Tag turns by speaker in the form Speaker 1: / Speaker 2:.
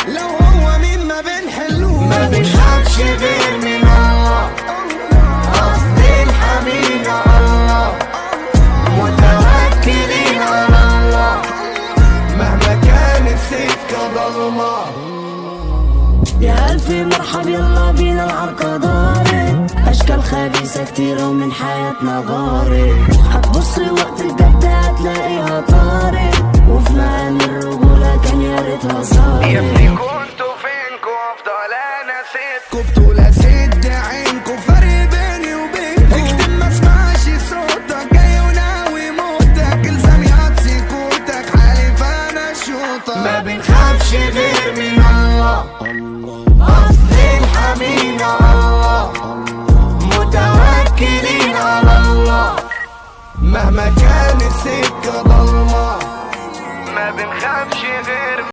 Speaker 1: لو هو مين ما بنحلوش،
Speaker 2: ما بنخافش غير من الله، قصد الحميد الله، متوكلين على الله مهما كانت سكة ضلمة.
Speaker 3: يا ألف مرحب يلا بينا العركة دارت، أشكال خبيثة كتيرة ومن حياتنا غارت، هتبص وقت الجد هتلاقيها طارت، وفي مقام الرجولة كان يا ريتها صارت.
Speaker 2: يا ابني كنتوا فينكوا أفضل أنا سيبكوا،
Speaker 1: بطولة سد عينكوا، فرق بيني وبينكوا، اكتب ما اسمعش صوتك جاي وناوي موتك، الزام يعطي كوتك حالف انا شوطك.
Speaker 2: ما بنخافش غير من الله، قصد الحميد الله، متوكلين على الله
Speaker 1: مهما كانت سكة ضلمة،
Speaker 2: ما بنخافش غير